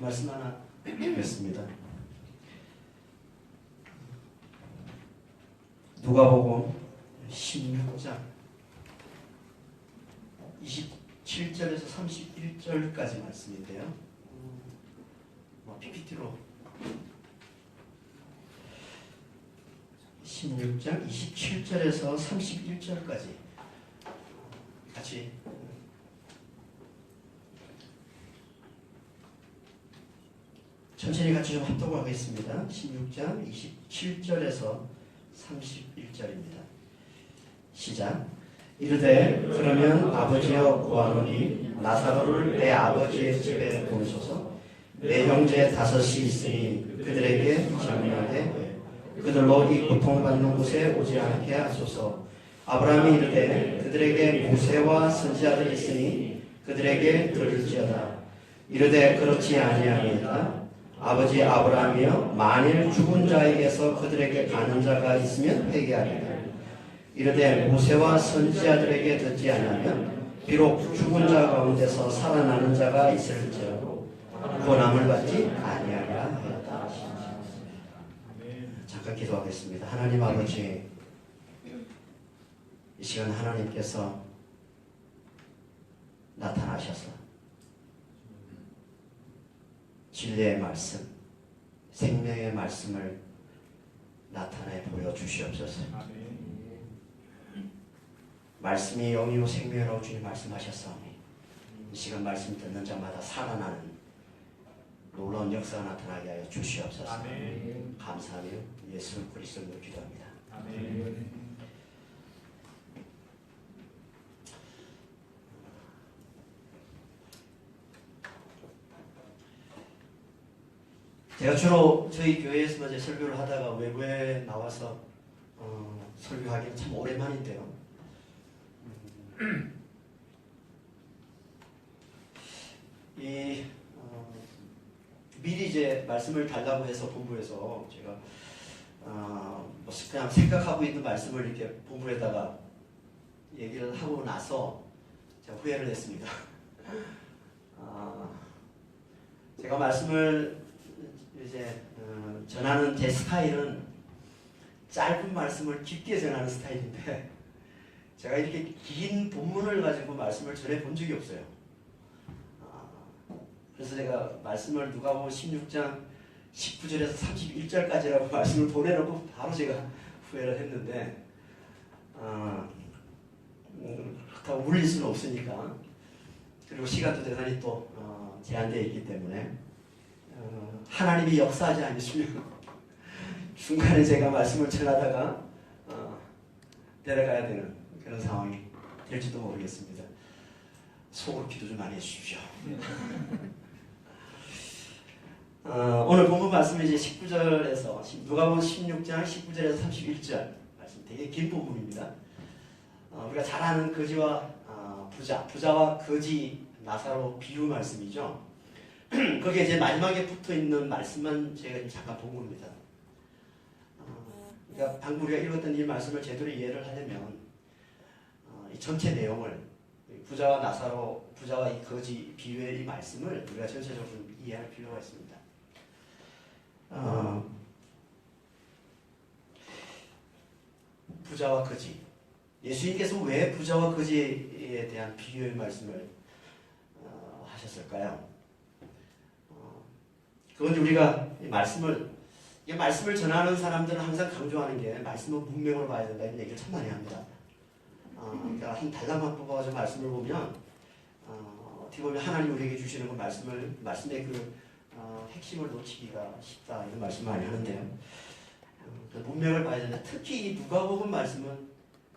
말씀 하나 드리겠습니다. 누가복음 16장 27절에서 31절까지 말씀인데요. PPT로 16장 27절에서 31절까지 같이 천천히 같이 좀 합독하겠습니다. 16장 27절에서 31절입니다. 시작. 이르되 그러면 아버지여 구하노니 나사로를 내 아버지의 집에 보내소서. 내 형제 5이 있으니 그들에게 전하되 그들로 이 고통받는 곳에 오지 않게 하소서. 아브라함이 이르되 그들에게 모세와 선지자들이 있으니 그들에게 들을지어다. 이르되 그렇지 아니하니이다. 아버지 아브라함이여 만일 죽은 자에게서 그들에게 가는 자가 있으면 회개하리라. 이르되 모세와 선지자들에게 듣지 않으면 비록 죽은 자 가운데서 살아나는 자가 있을지라도 권함을 받지 아니하리라 하였다. 잠깐 기도하겠습니다. 하나님 아버지, 이 시간 하나님께서 나타나셔서 진리의 말씀, 생명의 말씀을 나타내 보여주시옵소서. 말씀이 영이요 생명이라고 주님 말씀하셨사오니 이 시간 말씀 듣는 자마다 살아나는 놀라운 역사가 나타나게 하여 주시옵소서. 아멘. 감사하며 예수 그리스도로 기도합니다. 아멘. 제가 주로 저희 교회에서 이제 설교를 하다가 외부에 나와서 설교하기는 참 오랜만인데요. 미리 이제 말씀을 달라고 해서 본부에서 제가 그냥 생각하고 있는 말씀을 이렇게 본부에다가 얘기를 하고 나서 제가 후회를 했습니다. 제가 말씀을 이제 전하는 제 스타일은 짧은 말씀을 깊게 전하는 스타일인데 제가 이렇게 긴 본문을 가지고 말씀을 전해 본 적이 없어요. 그래서 제가 말씀을 누가복음 16장 19절에서 31절까지라고 말씀을 보내놓고 바로 제가 후회를 했는데 그렇다고 물릴 수는 없으니까, 그리고 시간도 대단히 또 제한되어 있기 때문에 하나님이 역사하지 않으시면 중간에 제가 말씀을 전하다가 내려가야 되는 그런 상황이 될지도 모르겠습니다. 속으로 기도 좀 많이 해주십시오. 오늘 본문 말씀은 이제 19절에서 누가복음 16장 19절에서 31절 말씀, 되게 긴 본문입니다. 우리가 잘 아는 거지와 부자와 거지 나사로 비유 말씀이죠. 거기에 이제 마지막에 붙어 있는 말씀만 제가 잠깐 본 겁니다. 그러니까 방금 우리가 읽었던 이 말씀을 제대로 이해를 하려면 이 전체 내용을, 부자와 나사로, 부자와 이 거지 비유의 이 말씀을 우리가 전체적으로 좀 이해할 필요가 있습니다. 부자와 거지, 예수님께서 왜 부자와 거지에 대한 비유의 말씀을 하셨을까요? 그건 우리가 이 말씀을 전하는 사람들은 항상 강조하는 게 말씀은 문맥으로 봐야 된다, 이런 얘기를 참 많이 합니다. 그러니까 한 달랑만 뽑아서 말씀을 보면 어떻게 보면 하나님 우리에게 주시는 그 말씀의 그 핵심을 놓치기가 쉽다, 이런 말씀 많이 하는데요. 문맥을 봐야 된다. 특히 이 누가복음 말씀은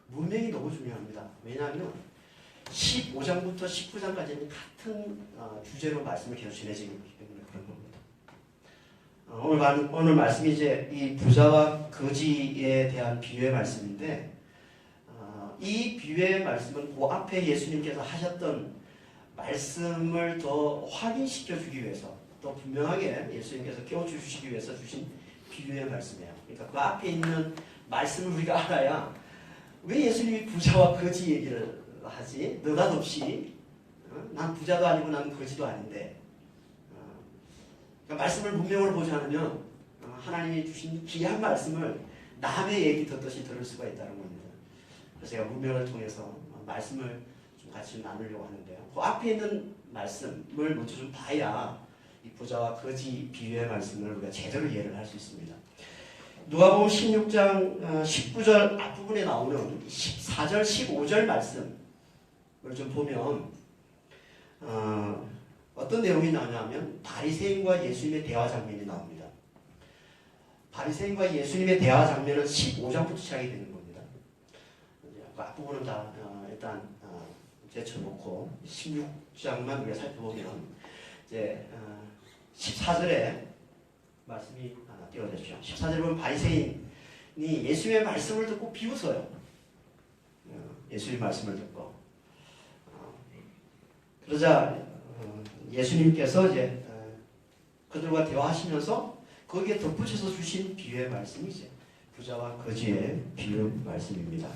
문맥이 너무 중요합니다. 왜냐하면 15장부터 19장까지는 같은 주제로 말씀을 계속 전해지기 때문에 그런 겁니다. 오늘 말씀이 이제 이 부자와 거지에 대한 비유의 말씀인데, 이 비유의 말씀은 그 앞에 예수님께서 하셨던 말씀을 더 확인시켜 주기 위해서, 또 분명하게 예수님께서 깨워주시기 위해서 주신 비유의 말씀이에요. 그러니까 그 앞에 있는 말씀을 우리가 알아야, 왜 예수님이 부자와 거지 얘기를 하지? 느닷없이 난 부자도 아니고 난 거지도 아닌데 그러니까 말씀을 문맥으로 보지 않으면 하나님이 주신 귀한 말씀을 남의 얘기 듣듯이 들을 수가 있다는 겁니다. 그래서 제가 문맥을 통해서 말씀을 좀 같이 나누려고 하는데요. 그 앞에 있는 말씀을 먼저 좀 봐야 이 부자와 거지 비유의 말씀을 우리가 제대로 이해를 할 수 있습니다. 누가복음 16장 19절 앞부분에 나오는 14절 15절 말씀을 좀 보면 어떤 내용이 나오냐면 바리새인과 예수님의 대화 장면이 나옵니다. 바리새인과 예수님의 대화 장면은 15장부터 시작이 되는 겁니다. 그 앞부분은 다 일단 제쳐놓고 16장만 우리가 살펴보면 이제 14절에 말씀이 띄워졌죠. 14절에 보면 바리새인이 예수님의 말씀을 듣고 비웃어요. 예수님의 말씀을 듣고 그러자 예수님께서 이제 그들과 대화하시면서 거기에 덧붙여서 주신 비유의 말씀이 이제 부자와 거지의 비유 말씀입니다.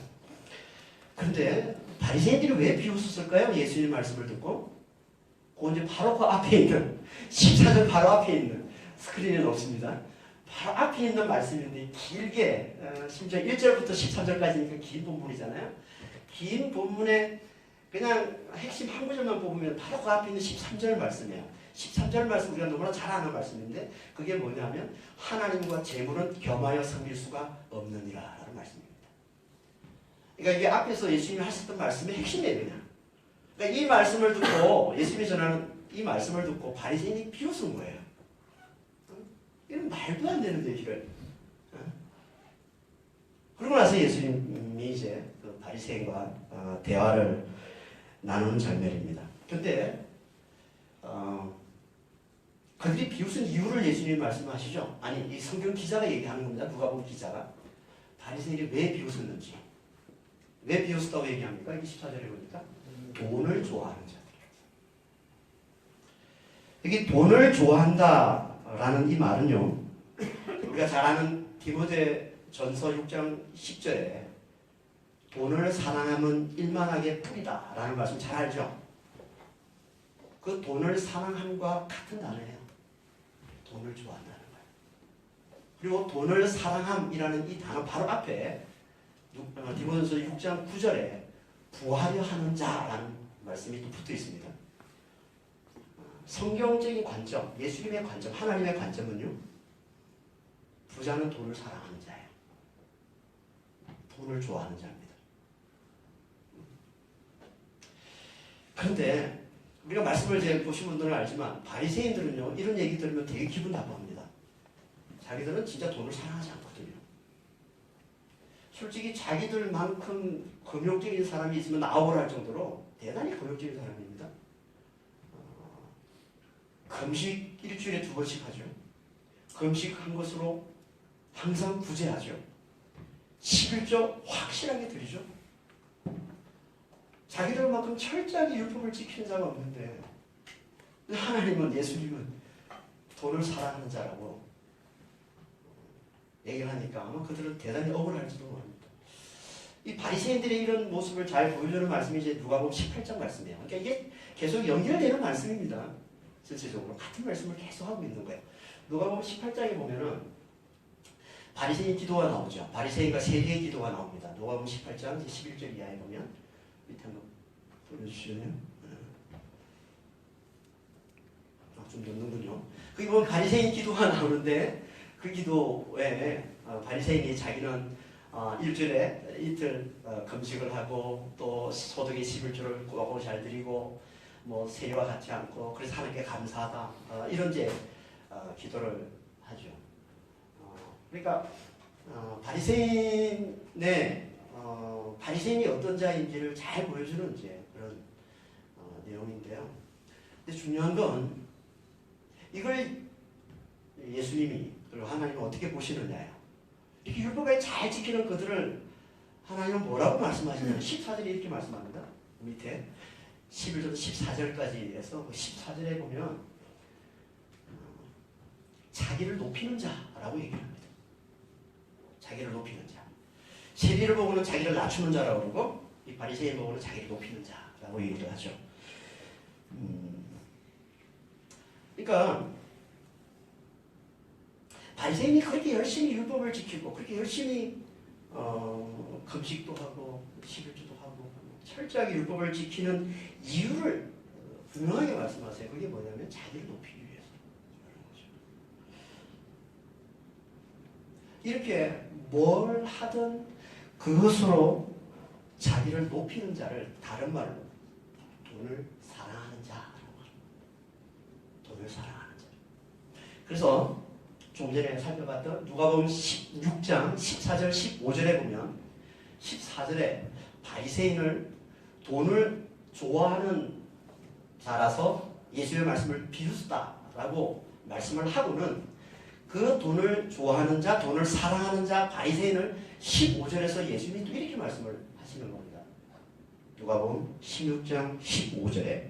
그런데 바리새인들이 왜 비웃었을까요? 예수님 말씀을 듣고 그건 이제 바로 그 앞에 있는 14절 바로 앞에 있는 스크린에는 없습니다. 바로 앞에 있는 말씀인데 길게 심지어 1절부터 13절까지니까 긴 본문이잖아요. 긴 본문에 그냥 핵심 한 구절만 뽑으면 바로 그 앞에 있는 13절 말씀이에요. 13절 말씀 우리가 너무나 잘 아는 말씀인데 그게 뭐냐면 하나님과 재물은 겸하여 섬길 수가 없느니라 라는 말씀입니다. 그러니까 이게 앞에서 예수님이 하셨던 말씀의 핵심이에요. 그러니까 이 말씀을 듣고 예수님이 전하는 이 말씀을 듣고 바리새인이 비웃은 거예요. 이런 말도 안 되는 얘기를. 그러고 나서 예수님이 이제 그 바리새인과 대화를 나누는 장면입니다. 근데 그들이 비웃은 이유를 예수님이 말씀하시죠. 아니 이 성경 기자가 얘기하는 겁니다. 누가복음 기자가 바리새인이 왜 비웃었는지 왜 비웃었다고 얘기합니까? 24절에 보니까 돈을 좋아하는 자들. 여기 돈을 좋아한다라는 이 말은요. 우리가 잘 아는 디모데전서 6장 10절에 돈을 사랑하면 일만하게 뿌리다 라는 말씀 잘 알죠? 그 돈을 사랑함과 같은 단어예요. 돈을 좋아한다는 거예요. 그리고 돈을 사랑함이라는 이 단어 바로 앞에 디모데전서 6장 9절에 부하려 하는 자라는 말씀이 또 붙어 있습니다. 성경적인 관점, 예수님의 관점, 하나님의 관점은요. 부자는 돈을 사랑하는 자예요. 돈을 좋아하는 자입니다. 그런데 우리가 말씀을 이제 보신 분들은 알지만 바리새인들은요. 이런 얘기 들으면 되게 기분 나빠합니다. 자기들은 진짜 돈을 사랑하지 않거든요. 솔직히 자기들만큼 금욕적인 사람이 있으면 아우를 할 정도로 대단히 금욕적인 사람입니다. 금식 일주일에 2번씩 하죠. 금식한 것으로 항상 구제하죠. 11조 확실하게 드리죠. 자기들만큼 철저하게 율법을 지키는 자가 없는데 하나님은 예수님은 돈을 사랑하는 자라고 얘기를 하니까 아마 그들은 대단히 억울할지도 모릅니다. 이 바리새인들의 이런 모습을 잘 보여주는 말씀이 이제 누가복음 18장 말씀이에요. 그러니까 이게 계속 연결되는 말씀입니다. 전체적으로 같은 말씀을 계속 하고 있는 거예요. 누가복음 18장에 보면은 바리새인 기도가 나오죠. 바리새인과 세리의 기도가 나옵니다. 누가복음 18장 11절 이하에 보면 밑에 한번 보여주시면요. 좀 넣는군요. 거기 보면 바리새인 기도가 나오는데 그 기도에 바리새인이 자기는 일주일에 이틀 금식을 하고 또 소득의 11조를 꼬박꼬박 잘 드리고 뭐 세리와 같지 않고 그래서 하나님께 감사하다 이런 이제 기도를 하죠. 그러니까 바리새인이 어떤 자인지를 잘 보여주는 이제 그런 내용인데요. 근데 중요한 건 이걸 예수님이 그리고 하나님은 어떻게 보시느냐요. 이렇게 율법에 잘 지키는 그들을 하나님은 뭐라고 말씀하시냐면 14절에 이렇게 말씀합니다. 밑에 11절부터 14절까지 해서 14절에 보면 자기를 높이는 자라고 얘기를 합니다. 자기를 높이는 자. 세리를 보고는 자기를 낮추는 자라고 그러고 이 바리새인 보고는 자기를 높이는 자라고 얘기를 하죠. 그러니까 바리새인이 그렇게 열심히 율법을 지키고 그렇게 열심히 금식도 하고 11주도 하고 철저하게 율법을 지키는 이유를 분명하게 말씀하세요. 그게 뭐냐면 자기를 높이기 위해서 그런 거죠. 이렇게 뭘 하든 그것으로 자기를 높이는 자를 다른 말로 돈을 사랑하는 자라고 합니다. 돈을 사랑하는 자. 그래서 좀 전에 살펴봤던 누가복음 16장 14절 15절에 보면 14절에 바리새인을 돈을 좋아하는 자라서 예수의 말씀을 비웃었다라고 말씀을 하고는 그 돈을 좋아하는 자, 돈을 사랑하는 자, 바리새인을 15절에서 예수님이 또 이렇게 말씀을 하시는 겁니다. 누가복음 16장 15절에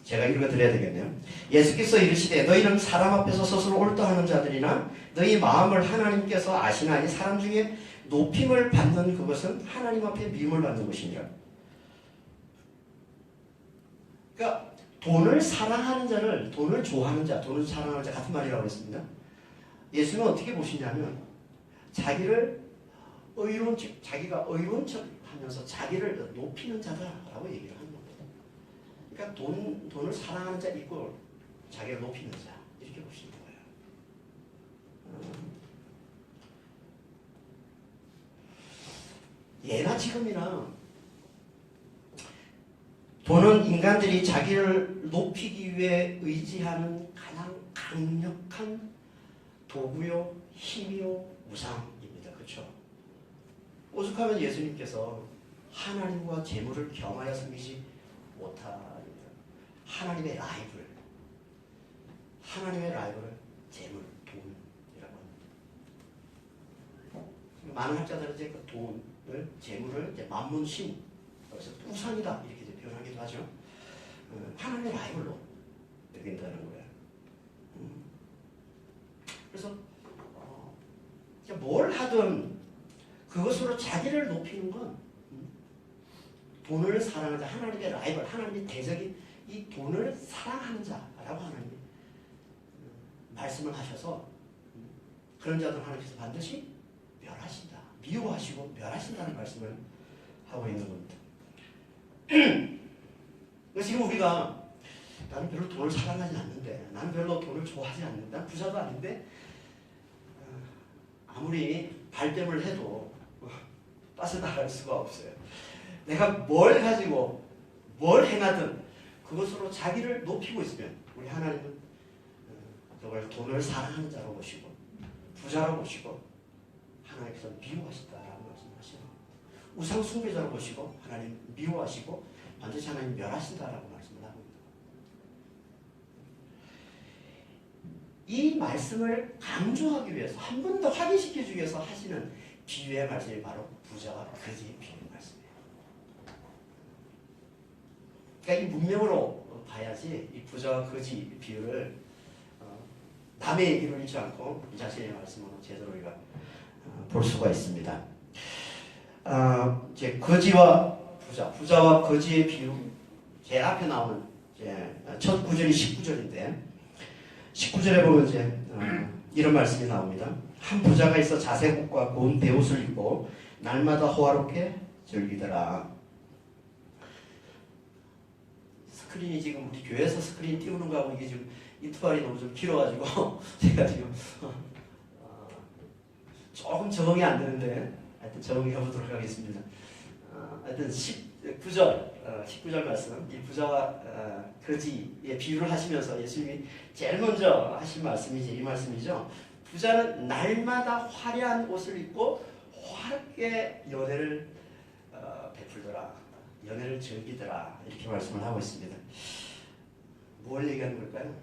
제가 읽어드려야 되겠네요. 예수께서 이르시되 너희는 사람 앞에서 스스로 옳다 하는 자들이나 너희 마음을 하나님께서 아시나니 사람 중에 높임을 받는 그것은 하나님 앞에 미움을 받는 것이니라. 그러니까 돈을 사랑하는 자를 돈을 좋아하는 자, 돈을 사랑하는 자 같은 말이라고 했습니다. 예수님은 어떻게 보시냐면 자기를 자기가 의로운 척 하면서 자기를 높이는 자다라고 얘기를 하는 겁니다. 그러니까 돈을 사랑하는 자 이꼴 자기를 높이는 자 이렇게 보시는 거예요. 예나 지금이나 돈은 인간들이 자기를 높이기 위해 의지하는 가장 강력한 도구요, 힘이요, 우상입니다. 그렇죠? 오죽하면 예수님께서 하나님과 재물을 겸하여 섬기지 못하리라. 하나님의 라이벌을 재물, 돈이라고 합니다. 많은 학자들은 이제 그 돈을, 재물을 이제 만문신, 그래서 우상이다 이렇게 이제 표현하기도 하죠. 하나님의 라이벌로 여긴다는 거예요. 그래서 뭘 하든 그것으로 자기를 높이는 건 돈을 사랑하는 자, 하나님의 라이벌, 하나님의 대적인 이 돈을 사랑하는 자라고 하나님이 말씀을 하셔서 그런 자들 하나님께서 반드시 멸하신다. 미워하시고 멸하신다는 말씀을 하고 있는 겁니다. 지금 우리가 나는 별로 돈을 사랑하지 않는데, 나는 별로 돈을 좋아하지 않는데, 난 부자도 아닌데 아무리 발뺌을 해도 빠져나갈 수가 없어요. 내가 뭘 가지고 뭘 행하든 그것으로 자기를 높이고 있으면 우리 하나님은 그걸 돈을 사랑하는 자로 보시고 부자로 보시고 하나님께서 미워하신다라고 말씀하시는 우상 숭배자로 보시고 하나님 미워하시고 반드시 하나님 멸하신다라고 말씀을 하고 있는 이 말씀을 강조하기 위해서 한 번 더 확인시켜주기 위해서 하시는 비유의 말씀이 바로 부자와 거지의 비유의 말씀이에요. 그러니까 이 문명으로 봐야지 이 부자와 거지 비유를 남의 얘기로 읽지 않고 자신의 말씀으로 제대로 우리가 볼 수가 있습니다. 이제 거지와 부자와 거지의 비유, 제 앞에 나오는 첫 구절이 19절인데 19절에 보면 이제 이런 말씀이 나옵니다. 한 부자가 있어 자색옷과 고운 베옷을 입고 날마다 호화롭게 즐기더라. 스크린이 지금 우리 교회에서 스크린 띄우는 거하고 이게 지금 인터벌이 너무 좀 길어가지고 제가 지금 조금 적응이 안 되는데 하여튼 적응해 보도록 하겠습니다. 하여튼 19절 말씀, 이 부자와 거지의 비유를 하시면서 예수님이 제일 먼저 하신 말씀이지 이 말씀이죠. 부자는 날마다 화려한 옷을 입고 화렵게 연애를 베풀더라, 연애를 즐기더라 이렇게 말씀을 하고 있습니다. 뭘 얘기하는 걸까요?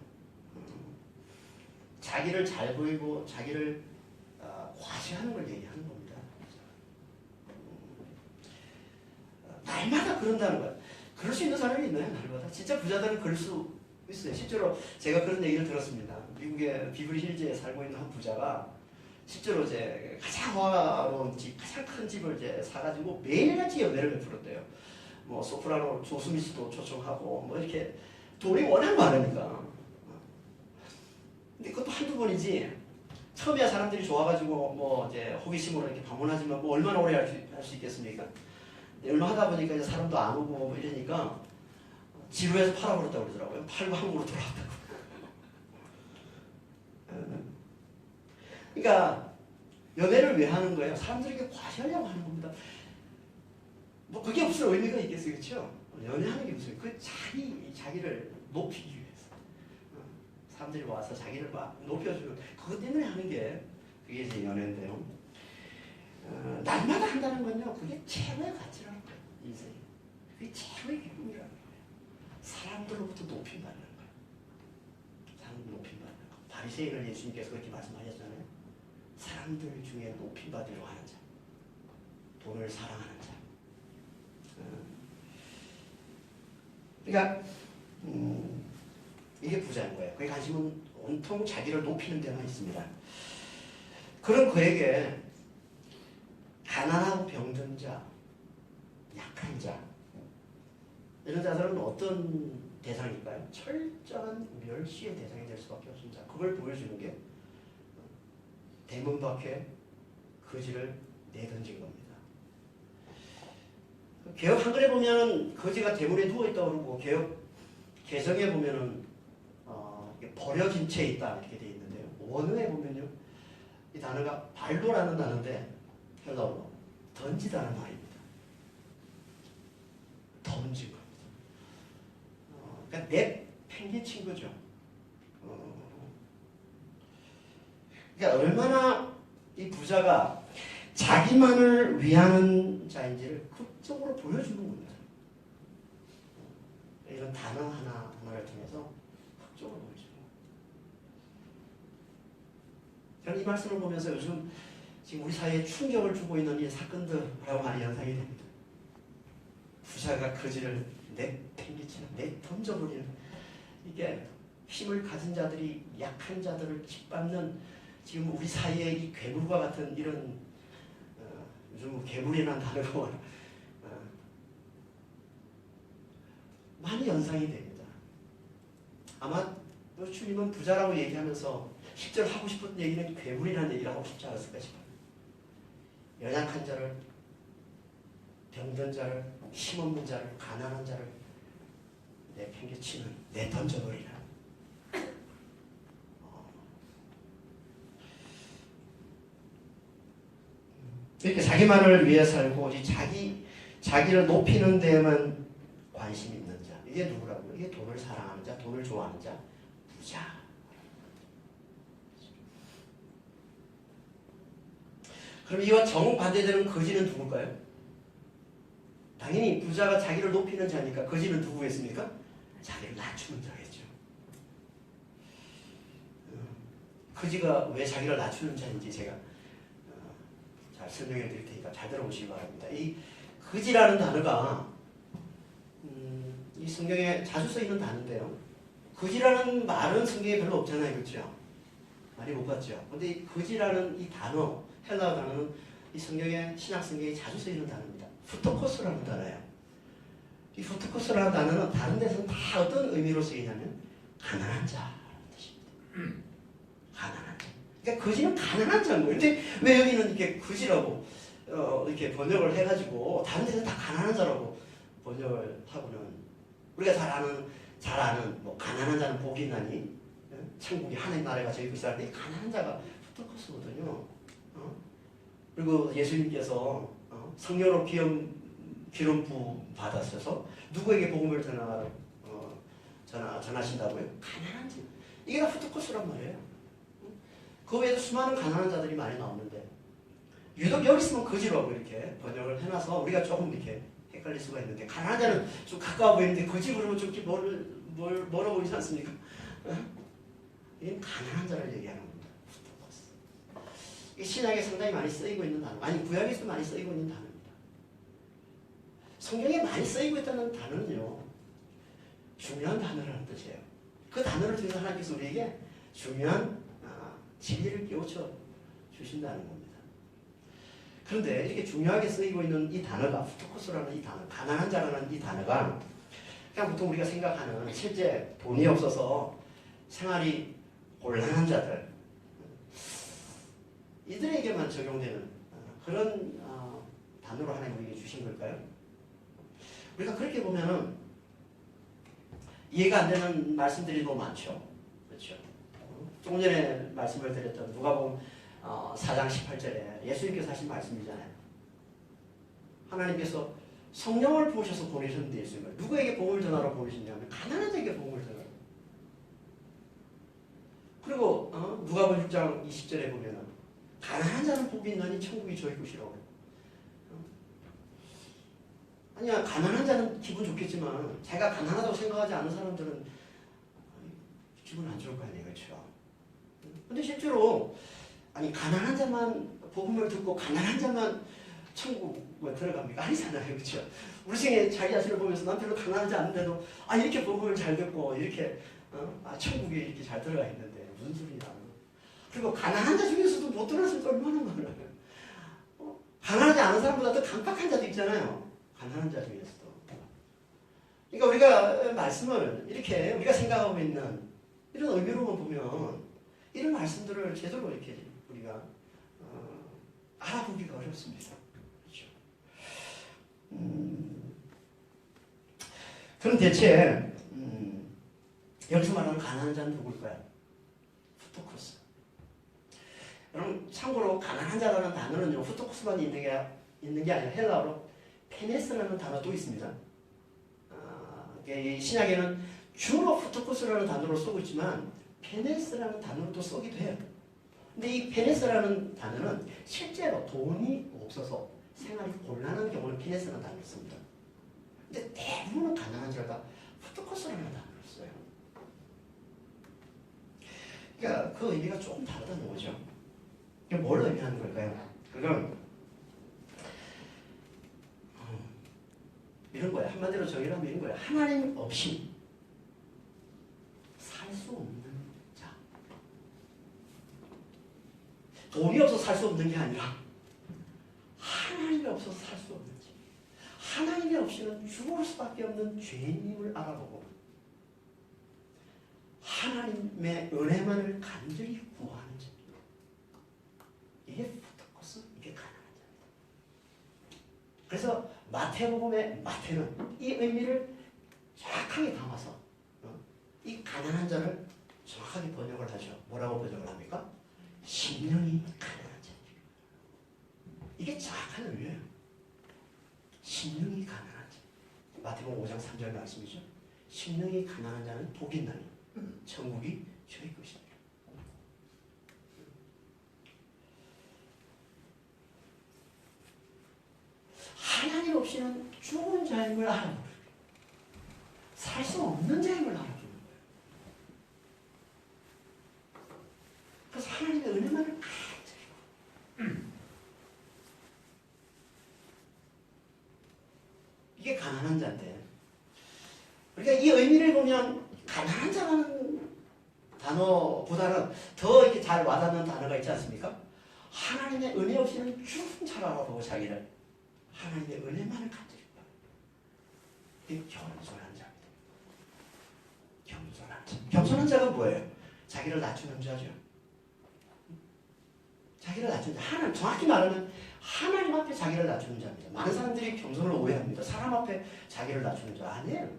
자기를 잘 보이고 자기를 과시하는 걸 얘기하는 겁니다. 날마다 그런다는 거야. 그럴 수 있는 사람이 있나요? 날마다? 진짜 부자들은 그럴 수 있어요. 실제로 제가 그런 얘기를 들었습니다. 미국의 비버리 힐즈에 살고 있는 한 부자가 실제로 이제 가장 화려한 집, 가장 큰 집을 이제 사가지고 매일같이 연애를 베풀었대요. 뭐 소프라노 조스미스도 초청하고 뭐 이렇게 돈이 워낙 많으니까. 한두 번이지. 처음에야 사람들이 좋아가지고 뭐 이제 호기심으로 이렇게 방문하지만 뭐 얼마나 오래 할 수 있겠습니까? 얼마 하다 보니까 이제 사람도 안 오고 뭐 이러니까 지루해서 팔아버렸다고 그러더라고요. 팔고 한국으로 돌아왔다고. 그러니까 연애를 왜 하는 거예요? 사람들에게 과시하려고 하는 겁니다. 뭐 그게 무슨 의미가 있겠어요, 그렇죠? 연애하는 게 무슨 그 자기를 높이기 위해서 사람들이 와서 자기를 막 높여주는 그것 때문에 하는 게 그게 이제 연애인데요. 날마다 한다는 건요, 그게 최고의 가치라는 거예요, 인생. 그게 최고의 기쁨이라는 거예요. 사람들로부터 높임받는 거예요. 사람들 높임받는 거. 바리새인을 예수님께서 그렇게 말씀하셨잖아요. 사람들 중에 높임받으려고 하는 자, 돈을 사랑하는 자. 그러니까 이게 부자인 거예요. 그의 관심은 온통 자기를 높이는 데만 있습니다. 그런 그에게 가난하고 병든 자, 약한 자, 이런 자들은 어떤 대상일까요? 철저한 멸시의 대상이 될 수밖에 없습니다. 그걸 보여주는 게 대문 밖에 거지를 내던진 겁니다. 개혁 한글에 보면은 거지가 대문에 누워있다고 그러고 개혁 개정에 보면은 버려진 채 있다 이렇게 되어 있는데요. 원어에 보면요, 이 단어가 발로라는 단어인데 헬라어로 던지다는 말입니다. 던진 겁니다. 그러니까 내팽개친 거죠. 그러니까 얼마나 이 부자가 자기만을 위하는 자인지를 극적으로 보여주는 겁니다. 이런 단어 하나하나를 통해서 극적으로 보여주는 겁니다. 저는 이 말씀을 보면서 요즘 지금 우리 사회에 충격을 주고 있는 이 사건들하고 많이 연상이 됩니다. 부자가 거지를 내팽개치는, 내던져버리는, 이게 힘을 가진 자들이 약한 자들을 짓밟는 지금 우리 사회의 이 괴물과 같은 이런 요즘 괴물이라는 단어가 많이 연상이 됩니다. 아마 주님은 부자라고 얘기하면서 실제로 하고 싶은 얘기는 괴물이라는 얘기를 하고 싶지 않았을까 싶어요. 연약한 자를, 병든 자를, 힘없는 자를, 가난한 자를 내팽개치는, 내던져버리는. 이렇게 자기만을 위해 살고 자기를 높이는 데에만 관심이 있는 자. 이게 누구라고요? 이게 돈을 사랑하는 자, 돈을 좋아하는 자, 부자. 그럼 이와 정반대되는 거지는 누굴까요? 당연히 부자가 자기를 높이는 자니까 거지는 누구겠습니까? 자기를 낮추는 자겠죠. 거지가 왜 자기를 낮추는 자인지 제가 잘 설명해 드릴 테니까 잘 들어보시기 바랍니다. 이 거지라는 단어가 이 성경에 자주 쓰이는 단어인데요. 거지라는 말은 성경에 별로 없잖아요. 그렇죠? 많이 못 봤죠. 근데 이 거지라는 이 단어, 헬라어 단어는 이 성경에, 신약 성경에 자주 쓰이는 단어입니다. 후토코스라는 단어예요. 이 후토코스라는 단어는 다른 데서는 다 어떤 의미로 쓰이냐면 가난한 자라는 뜻입니다. 가난한 자. 그러니까 거지는 가난한 자인 거예요. 근데 왜 여기는 이렇게 거지라고 이렇게 번역을 해가지고 다른 데서는 다 가난한 자라고 번역을 하고는 우리가 잘 아는 뭐 가난한 자는 복이 있나니 천국이 하나님 나라가 저기 있다는데 가난한 자가 후토코스거든요. 그리고 예수님께서 성령으로 기름 부 받았어서 누구에게 복음을 전하신다고요? 가난한 자. 이게 다 후토코스란 말이에요. 그 외에도 수많은 가난한 자들이 많이 나오는데 유독 여기 있으면 거지라고 이렇게 번역을 해놔서 우리가 조금 이렇게 헷갈릴 수가 있는데 가난한 자는 좀 가까워 보이는데 거지 그러면 좀 멀어 보이지 않습니까? 이건 가난한 자를 얘기하는 겁니다. 이 신약에 상당히 많이 쓰이고 있는 단어, 아니 구약에서도 많이 쓰이고 있는 단어입니다. 성경에 많이 쓰이고 있다는 단어는요, 중요한 단어라는 뜻이에요. 그 단어를 통해서 하나님께서 우리에게 중요한 진리를 깨우쳐 주신다는 겁니다. 그런데 이렇게 중요하게 쓰이고 있는 이 단어가, 후토코스라는 이 단어, 가난한 자라는 이 단어가 그냥 보통 우리가 생각하는 실제 돈이 없어서 생활이 곤란한 자들, 이들에게만 적용되는 그런 단어로 하나님 우리에게 주신 걸까요? 우리가 그렇게 보면은 이해가 안 되는 말씀들이 너무 많죠. 그렇죠. 조금 전에 말씀을 드렸던 누가복음 4장 18절에 예수님께서 하신 말씀이잖아요. 하나님께서 성령을 부으셔서 보내셨는데 예수님을 누구에게 복음을 전하러 보내셨냐면 가난한 자에게 복음을 전하러. 그리고 누가복음 6장 20절에 보면은 가난한 자는 복이 있나니 천국이 저희 것이라고. 아니야, 가난한 자는 기분 좋겠지만 자기가 가난하다고 생각하지 않는 사람들은 기분 안 좋을 거 아니에요. 그렇죠? 근데 실제로 가난한 자만 복음을 듣고 가난한 자만 천국에 들어갑니까? 아니잖아요. 그렇죠? 우리 생에 자기 자신을 보면서 난 별로 가난하지 않는데도 이렇게 복음을 잘 듣고 이렇게 천국에 이렇게 잘 들어가 있는데 무슨 소리냐. 그리고 가난한 자 중에서도 못 들어갔을 때 얼마나 많아요. 가난하지 않은 사람보다 더 강박한 자도 있잖아요. 가난한 자 중에서도. 그러니까 우리가 말씀을 이렇게 우리가 생각하고 있는 이런 의미로만 보면 이런 말씀들을 제대로 이렇게 우리가 알아보기가 어렵습니다. 그렇죠? 그럼 대체 여기서 말하는 가난한 자는 누굴까요? 후토코스. 여러분 참고로 가난한 자라는 단어는요 후토코스만 있는 게 아니라 헬라어로 페네스라는 단어도 있습니다. 신약에는 주로 후토코스라는 단어로 쓰고 있지만 페네스라는 단어로도 쓰기도 해요. 근데 이 페네스라는 단어는 실제로 돈이 없어서 생활이 곤란한 경우는 페네스라는 단어를 씁니다. 근데 대부분은 가난한 자가 후토코스라는 단어를 써요. 그러니까 그 의미가 조금 다르다는 거죠. 이게 뭘 의미하는 걸까요? 그건 이런 거예요. 한마디로 정의하면 이런 거예요. 하나님 없이 살 수 없는 자. 돈이 없어서 살 수 없는 게 아니라 하나님이 없어서 살 수 없는 자. 하나님이 없이는 죽을 수밖에 없는 죄인임을 알아보고 하나님의 은혜만을 간절히 구하는 자. 이게 후토코스, 이게 가난한 자입니다. 그래서 마태복음의 마태는 이 의미를 정확하게 담아서 이 가난한 자를 정확하게 번역을 하죠. 뭐라고 번역을 합니까? 심령이 가난한 자. 이게 정확한 의미예요. 심령이 가난한 자. 마태복음 5장 3절 말씀이죠. 심령이 가난한 자는 복이 있나니 천국이 저희 것입니다. 하나님 없이는 죽은 자임을 알아보는 거예요. 살 수 없는 자임을 알아보는 거예요. 그래서 하나님의 은혜만을 간절히 이게 가난한 자인데 우리가 이 의미를 보면 가난한 자라는 단어보다는 더 이렇게 잘 와닿는 단어가 있지 않습니까? 하나님의 은혜 없이는 죽은 자를 알아보고 자기를 하나님의 은혜만을 간절히 봐. 이게 겸손한 자입니다. 겸손한 자. 겸손한 자가 뭐예요? 자기를 낮추는 자죠. 자기를 낮추는 자. 정확히 말하면 하나님 앞에 자기를 낮추는 자입니다. 많은 사람들이 겸손을 오해합니다. 사람 앞에 자기를 낮추는 자. 아니에요.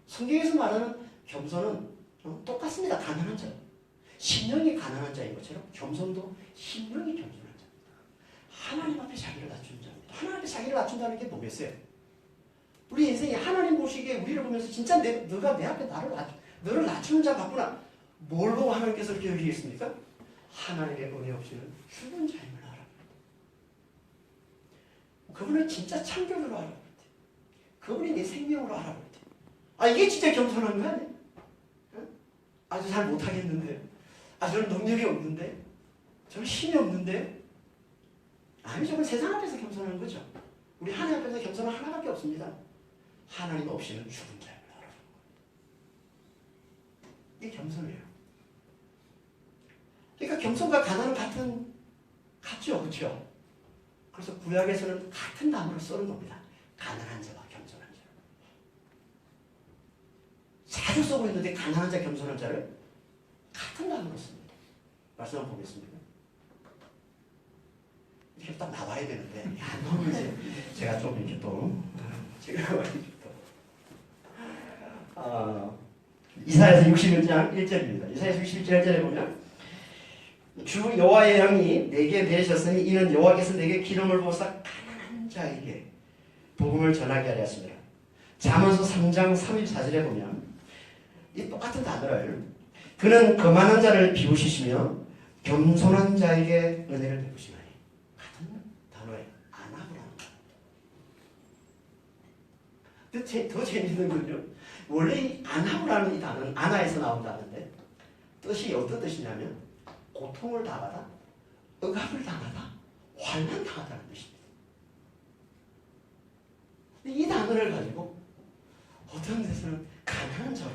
성경에서 말하는 겸손은 똑같습니다. 가난한 자. 심령이 가난한 자인 것처럼 겸손도 심령이 겸손한 자입니다. 하나님 앞에 자기를 낮추는 자입니다. 하나님 앞에 자기를 낮춘다는 게 뭐겠어요? 우리 인생이 하나님 보시기에 우리를 보면서 진짜 너가 내 앞에 너를 낮추는 자 같구나. 뭘 보고 하나님께서 그렇게 여기겠습니까? 하나님의 은혜 없이는 죽은 자임을 알아볼 때. 그분을 진짜 창조주로 알아볼 때. 그분이 내 생명으로 알아볼 때. 이게 진짜 겸손한 거 아니에요? 아주 잘 못하겠는데. 저는 능력이 없는데. 저는 힘이 없는데. 아니, 저건 세상 앞에서 겸손한 거죠. 우리 하나님 앞에서 겸손은 하나밖에 없습니다. 하나님 없이는 죽은 자임을 알아보는 거예요. 이게 겸손이에요. 그러니까 겸손과 가난은 같죠. 그렇죠? 그래서 구약에서는 같은 단어를 쓰는 겁니다. 가난한 자와 겸손한 자. 자주 쓰고 있는데 가난한 자, 겸손한 자를 같은 단어로 씁니다. 말씀 한번 보겠습니다. 이렇게 딱 나와야 되는데 안 나오면 이제 제가 좀 이렇게 또 이사야서 61장 1절입니다. 이사야서 61장 1절에 보면 주 여호와의 영이 내게 내셨으니 이는 여호와께서 내게 기름을 부어서 가난한 자에게 복음을 전하게 하려 하십니다. 잠언서 3장 34절에 보면 이 똑같은 단어를 그는 거만한 자를 비우시시며 겸손한 자에게 은혜를 베푸시나니 같은 단어에 아나브라는 단어. 더 재밌는 건요. 원래 이 아나브라는 이 단어는 아나에서 나온 단어인데 뜻이 어떤 뜻이냐면 고통을 당하다, 억압을 당하다, 환난 당하다는 뜻입니다. 근데 이 단어를 가지고 어떤 데서는 가난한 자로,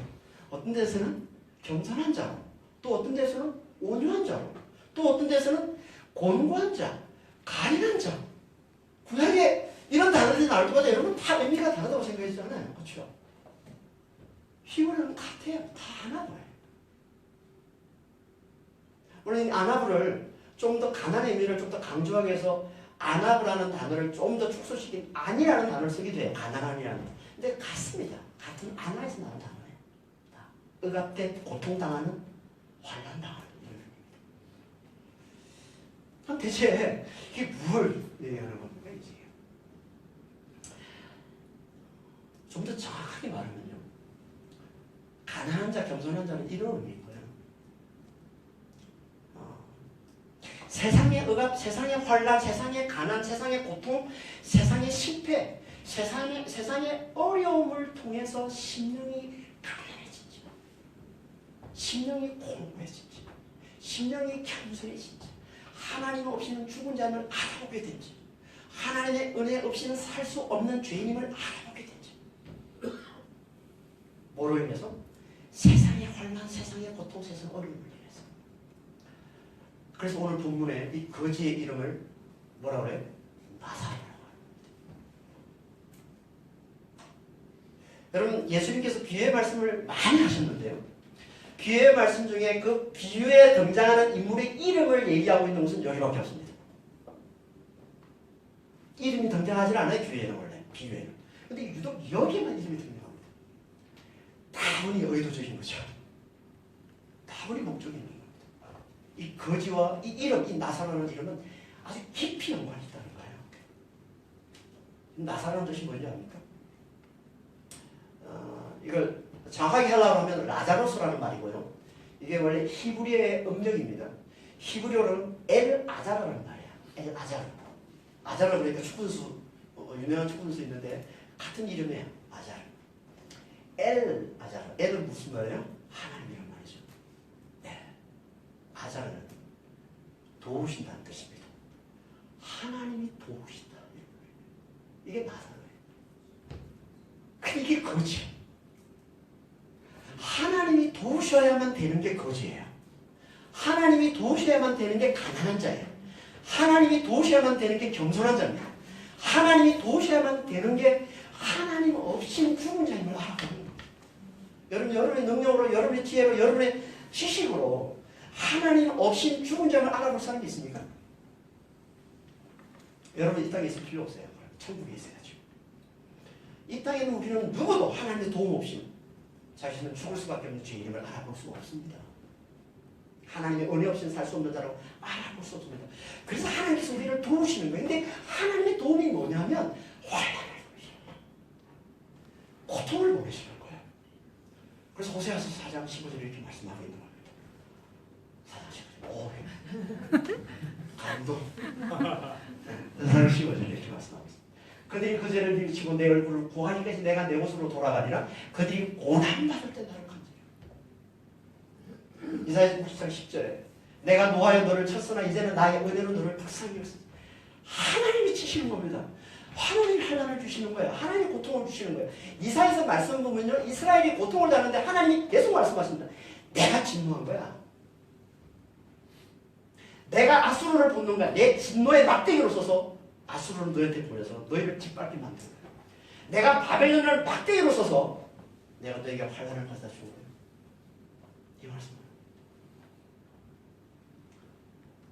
어떤 데서는 겸손한 자로, 또 어떤 데서는 온유한 자로, 또 어떤 데서는 곤고한 자, 가련한 자. 구약에 이런 단어들이 나올 때마다 여러분 다 의미가 다르다고 생각했잖아요. 그렇죠? 히브리어는 같아요. 다 아나브예요. 우리는 아나브를 좀 더 가난의 의미를 좀 더 강조하기 위해서 아나브라는 단어를 좀 더 축소시킨 아니라는 단어를 쓰기도 해요. 가난한이라는. 근데 같습니다. 같은 아나에서 나온 단어예요. 억압된 고통당하는 환난당하는 그럼 대체 이게 뭘 얘기하는 겁니까? 이제 좀 더 정확하게 말하면요, 가난한 자, 겸손한 자는 이런 의미인 거예요. 세상의 억압, 세상의 환난, 세상의 가난, 세상의 고통, 세상의 실패, 세상의 어려움을 통해서 심령이 가난해진지, 심령이 공고해진지, 심령이 겸손해진지, 하나님 없이는 죽은 자를 알아보게 된지, 하나님의 은혜 없이는 살 수 없는 죄인임을 알아보게 된지, 뭐로 인해서? 세상의 환난, 세상의 고통, 세상의 어려움을 인해서. 그래서 오늘 본문에 이 거지의 이름을 뭐라고 그래요? 나사로라고 합니다. 여러분, 예수님께서 비유의 말씀을 많이 하셨는데요. 비유의 말씀 중에 그 비유에 등장하는 인물의 이름을 얘기하고 있는 것은 여기밖에 없습니다. 이름이 등장하지 않아요, 비유에는 원래. 비유에는. 근데 유독 여기에만 이름이 등장합니다. 다분히 의도적인 거죠. 다분히 목적이 있는 겁니다. 이 거지와 이 이름, 이 나사로라는 이름은 아주 깊이 연관이 있다는 거예요. 나사로라는 뜻이 뭔지 압니까? 이걸 정확하게 하려고 하면 라자로스라는 말이고요. 이게 원래 히브리어의 음력입니다. 히브리어로는 엘 아자르라는 말이에요. 엘 아자르. 아자르 그러니까 축구선수, 유명한 축구선수 있는데 같은 이름이에요. 아자르. 엘 아자르. 엘은 무슨 말이에요? 하나님이란 말이죠. 네. 아자르는 도우신다는 뜻입니다. 하나님이 도우신다. 이게 나사로예요. 이게 거지. 하나님이 도우셔야만 되는 게 거지예요. 하나님이 도우셔야만 되는 게 가난한 자예요. 하나님이 도우셔야만 되는 게 겸손한 자입니다. 하나님이 도우셔야만 되는 게 하나님 없이는 죽은 자임을 알아보는 겁니다. 여러분, 여러분의 능력으로, 여러분의 지혜로, 여러분의 지식으로 하나님 없이는 죽은 자임을 알아볼 사람이 있습니까? 여러분, 이 땅에 있을 필요 없어요. 천국에 있어야죠. 이 땅에는 우리는 누구도 하나님의 도움 없이 자신은 죽을 수밖에 없는 죄인임을 알아볼 수가 없습니다. 하나님의 은혜 없이는 살 수 없는 자로 알아볼 수 없습니다. 그래서 하나님께서 우리를 도우시는 거예요. 근데 하나님의 도움이 뭐냐면 환난을 보내시는 거예요. 고통을 보내시는 거예요. 그래서 호세아서 4장 15절에 이렇게 말씀하고 있는 겁니다. 4장 15절. 오, 감동. 4장 15절에 이렇게 말씀하고 있습니다. 그들이 그 죄를 밀치고 내 얼굴을 구하기까지 내가 내 곳으로 돌아가니라. 그들이 고난받을 때 나를 간절히. 이사야 60장 10절에 내가 노하여 너를 쳤으나 이제는 나의 은혜로 너를 박상히 했으니. 하나님이 치시는 겁니다. 하나님이 환난을 주시는 거예요. 하나님이 고통을 주시는 거예요. 이사야서 말씀 보면요, 이스라엘이 고통을 당하는데 하나님이 계속 말씀하십니다. 내가 진노한 거야. 내가 아수르를 붓는 거야. 내 진노의 막대기로 써서 아수르를 너희한테 보내서 너희를 짓밟게 만드는 거야. 내가 바벨론을 막대기로 써서 내가 너희에게 환난을 가져다 준 거예요. 이 말씀은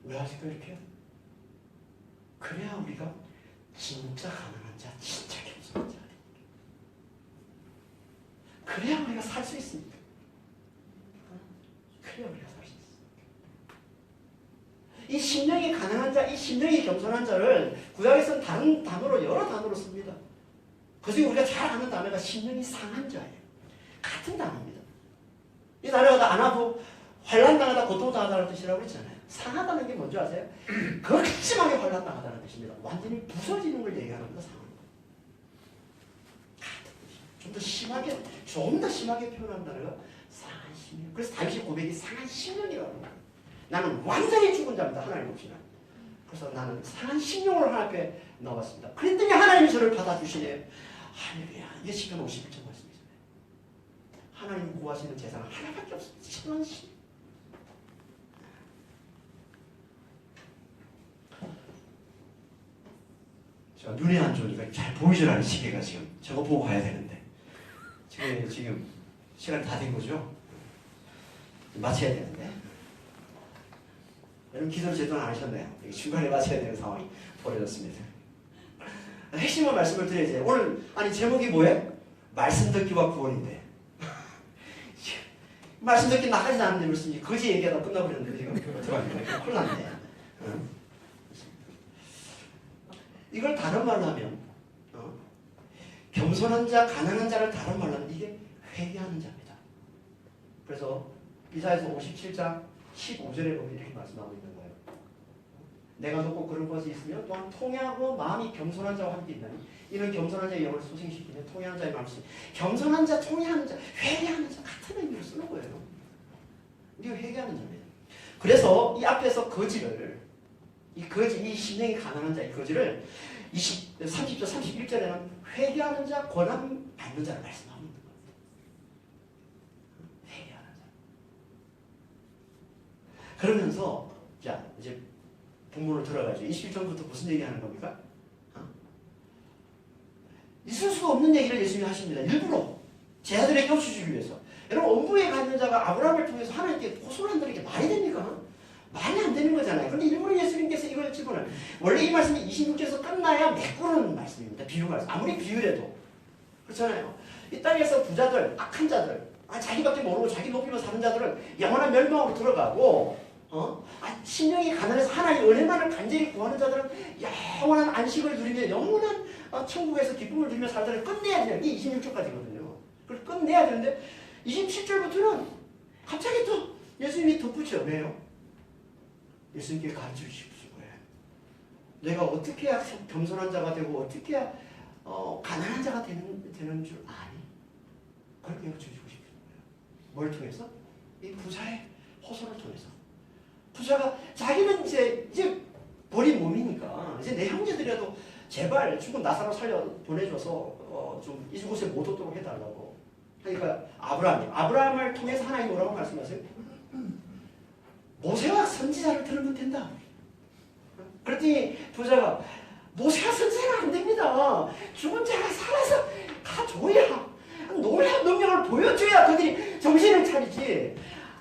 왜 하실까 이렇게? 그래야 우리가 진짜 가난한 자, 진짜 겸손한 자. 그래야 우리가 살 수 있습니다. 그래야 우리가 살 수 있습니다. 이 심령이 가난한 자, 이 심령이 겸손한 자를 구약에서는 다른 단어로 여러 단어로 씁니다. 그중에 우리가 잘 아는 단어가 심령이 상한 자예요. 같은 단어입니다. 이 단어가 안하고 환난당하다, 고통당하다는 뜻이라고 그랬잖아요. 상하다는 게 뭔지 아세요? 극심하게 환난당하다는 뜻입니다. 완전히 부서지는 걸 얘기하는 겁니다. 상한 거. 좀 더 심하게, 좀 더 심하게 표현한 단어가 상한 심령. 그래서 다윗의 고백이 상한 심령이라고 합니다. 나는 완전히 죽은 자입니다. 하나님 없이는. 그래서 나는 상한 심령으로 하나님 앞에 나왔습니다. 그랬더니 하나님이 저를 받아주시네요. 할렐루야. 이게 시편 51절 말씀이잖아요. 하나님 구하시는 재산은 하나밖에 없습니다. 상한 심령. 제가 눈이 안 좋으니까 잘 보이질 않는 시계가 지금 저거 보고 가야 되는데 지금 시간 다 된 거죠? 마쳐야 되는데 여러분 기도를 제대로 안 하셨네요. 중간에 마쳐야 되는 상황이 벌어졌습니다. 핵심만 말씀을 드려야지. 오늘 아니 제목이 뭐예요? 말씀 듣기와 구원인데 말씀 듣기 나가지 않는데 무슨 거지 얘기하다 끝나버렸는데 지금 어떡합니까? 큰일 났네. 이걸 다른 말로 하면 겸손한 자, 가난한 자를 다른 말로 하면 이게 회개하는 자입니다. 그래서 이사야서 57장 15절에 보면 이렇게 말씀하고 있는 거예요. 내가 돕고 그런 것이 있으면 또한 통회하고 마음이 겸손한 자와 함께 있나니 이는 겸손한 자의 영을 소생시키는 통회하는 자의 말씀. 겸손한 자, 통회하는 자, 회개하는 자 같은 의미로 쓰는 거예요. 이게 회개하는 자입니다. 그래서 이 앞에서 거지를 이 심령이 가난한 자, 이 거지를 30절, 31절에는 회개하는 자, 권한 받는 자를 말씀하고 있는 거예요. 회개하는 자. 그러면서 자 이제 본문으로 들어가죠. 21절부터 무슨 얘기하는 겁니까? 있을 수가 없는 얘기를 예수님이 하십니다. 일부러 제 아들에게 없어주기 위해서. 여러분 원부에 가 있는 자가 아브라함을 통해서 하나님께 호소를 한다는 게 말이 됩니까? 말이 안 되는 거잖아요. 그런데 일부러 예수님께서 이걸 집어넣어요. 원래 이 말씀이 26절에서 끝나야 메꾸는 말씀입니다. 비유 말씀. 아무리 비유래도. 그렇잖아요. 이 땅에서 부자들, 악한 자들, 자기밖에 모르고 자기 높이만 사는 자들은 영원한 멸망으로 들어가고 심령이 가난해서 하나님의 은혜만을 간절히 구하는 자들은 영원한 안식을 누리며 영원한 천국에서 기쁨을 누리며 살다를 끝내야 돼요. 이게 26절까지거든요. 그걸 끝내야 되는데 27절부터는 갑자기 또 예수님이 덧붙여. 왜요? 예수님께 가르쳐 주시는 거예요. 내가 어떻게 해야 겸손한 자가 되고 어떻게 해야 가난한 자가 되는 줄 아니? 그렇게 가르쳐 주고 싶은 거예요. 뭘 통해서? 이 부자의 호소를 통해서. 부자가 자기는 이제 버린 몸이니까 이제 내 형제들이라도 제발 죽은 나사로 살려 보내줘서 좀 이곳에 못 오도록 해달라고. 그러니까 아브라함을 통해서 하나님 뭐라고 말씀하세요? 모세와 선지자를 들으면 된다. 그랬더니 부자가 모세와 선지자는 안 됩니다. 죽은 자가 살아서 가줘야 놀라운 능력을 보여줘야 그들이 정신을 차리지.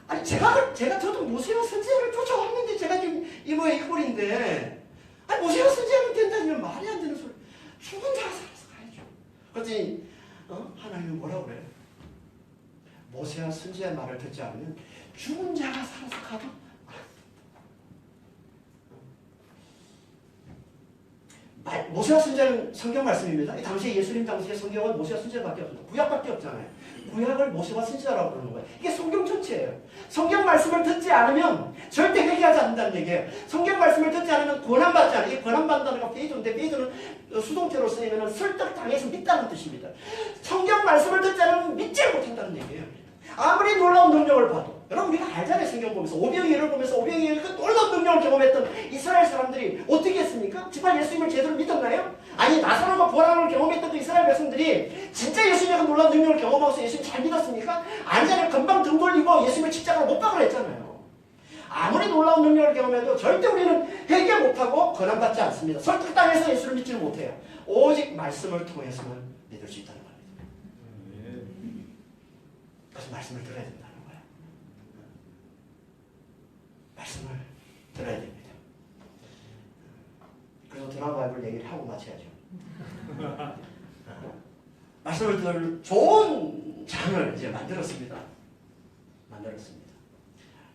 아니 저도 모세와 선지자를 쫓아왔는데 제가 지금 이 모양 이 꼴인데 아니 모세와 선지자는 된다면 말이 안 되는 소리. 죽은 자가 살아서 가야죠. 그랬더니 하나님은 뭐라고 그래요? 모세와 선지자의 말을 듣지 않으면 죽은 자가 살아서 가도 모세와 선지자는 성경 말씀입니다. 당시 예수님 당시의 성경은 모세와 선지자밖에 없습니다. 구약밖에 없잖아요. 구약을 모세와 선지자라고 부르는 거예요. 이게 성경 전체예요. 성경 말씀을 듣지 않으면 절대 회개하지 않는다는 얘기예요. 성경 말씀을 듣지 않으면 권한받지 않아요. 이 권한받는다는 건 페이드인데 페이드는 수동태로 쓰이면 설득당해서 믿다는 뜻입니다. 성경 말씀을 듣지 않으면 믿지 못한다는 얘기예요. 아무리 놀라운 능력을 봐도 여러분 우리가 알잖아요. 성경 보면서 오병이어를 보면서 오병이어의 그 놀라운 능력을 경험했던 이스라엘 사람들이 어떻게 했습니까? 정말 예수님을 제대로 믿었나요? 아니 나사로가 부활을 경험했던 그 이스라엘 백성들이 진짜 예수님의 그 놀라운 능력을 경험하고서 예수님 잘 믿었습니까? 아니잖아요. 금방 등 돌리고 예수님을 십자가로 못 박으라 했잖아요. 아무리 놀라운 능력을 경험해도 절대 우리는 회개 못하고 권한받지 않습니다. 설득당해서 예수를 믿지는 못해요. 오직 말씀을 통해서만 믿을 수 있다는 겁니다. 그래서 말씀을 들어야 된다는 거예요. 말씀을 들어야 됩니다. 마쳐야죠. 말씀을 들을 좋은 장을 이제 만들었습니다.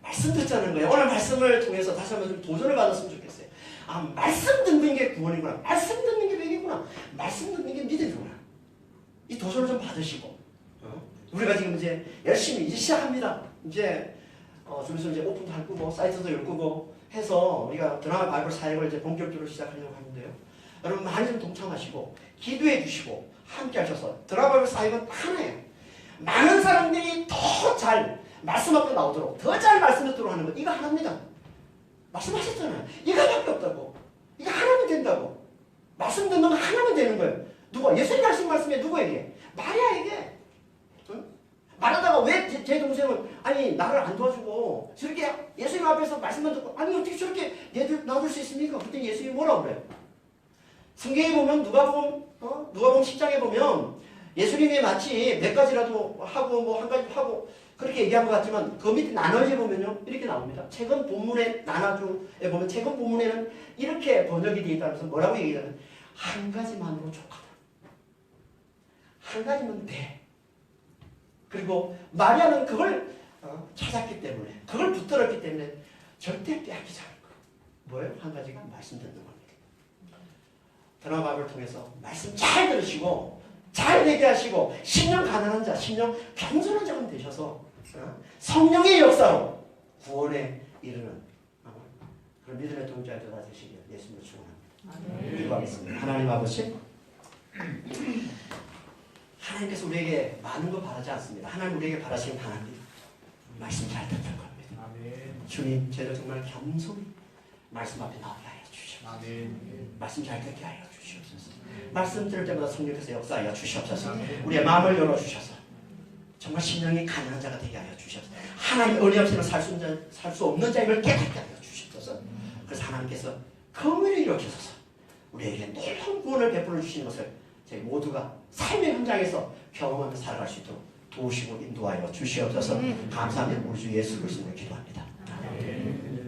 말씀 듣자는 거예요. 오늘 말씀을 통해서 다시 한번 좀 도전을 받았으면 좋겠어요. 아, 말씀 듣는 게 구원이구나. 말씀 듣는 게 믿음이구나. 말씀 듣는 게 믿음이구나. 이 도전을 좀 받으시고, 우리가 지금 이제 열심히 이제 시작합니다. 이제 좀 있으면 이제 오픈도 할 거고 사이트도 열 거고 해서 우리가 드라마 바이블 사역을 이제 본격적으로 시작하려고 하는데요. 여러분 많이 좀 동참하시고 기도해 주시고 함께 하셔서 드라마 바이블 사역은 하나예요. 많은 사람들이 더 잘 말씀 앞에 나오도록 더 잘 말씀 듣도록 하는 거 이거 하나입니다. 말씀하셨잖아요. 이거밖에 없다고. 이거 하나면 된다고. 말씀 듣는 거 하나면 되는 거예요. 누가? 예수님 하신 말씀에 누구에게? 마리아에게. 응? 말하다가 왜 제 동생은 아니 나를 안 도와주고 저렇게 예수님 앞에서 말씀만 듣고 아니 어떻게 저렇게 놔둘 수 있습니까? 그때 예수님이 뭐라고 그래요? 성경에 보면 누가복음 10장에 보면 예수님이 마치 몇 가지라도 하고 뭐 한 가지 하고 그렇게 얘기한 것 같지만 그 밑에 나눠져 보면요 이렇게 나옵니다. 최근 본문에 나눠주에 보면 최근 본문에는 이렇게 번역이 되어 있다면서 뭐라고 얘기하냐면 한 가지만으로 족하다. 한 가지면 돼. 그리고 마리아는 그걸 찾았기 때문에 그걸 붙들었기 때문에 절대 빼앗기지 않을 거예요. 뭐예요? 한 가지가 말씀 듣는 겁니다. 드라마를 통해서 말씀 잘 들으시고 잘 회개하시고 심령 가난한 자, 심령 겸손한 자가 되셔서 성령의 역사로 구원에 이르는 그런 믿음의 동자들가 되시길 예수님을 축원합니다. 기도하겠습니다. 하나님 아버지, 하나님께서 우리에게 많은 거 바라지 않습니다. 하나님 우리에게 바라시는 하나님 말씀 잘 듣는 겁니다. 아멘. 주님, 저희들 정말 겸손히 말씀 앞에 나오게 하여 주시옵소서. 아멘. 말씀 잘 듣게 하여 주시옵소서. 말씀 들을 때마다 성령께서 역사하여 주시옵소서. 아멘. 우리의 마음을 열어주셔서 정말 심령이 가난한 자가 되게 하여 주시옵소서. 하나님 은혜 없이는 살 수 없는 자임을 깨닫게 하여 주시옵소서. 그래서 하나님께서 긍휼히 일으켜서 우리에게 놀라운 구원을 베풀어 주시는 것을 저희 모두가 삶의 현장에서 경험하며 살아갈 수 있도록 도우시고 인도하여 주시옵소서. 감사하며 우리 주 예수 그리스도를 기도합니다. 아멘.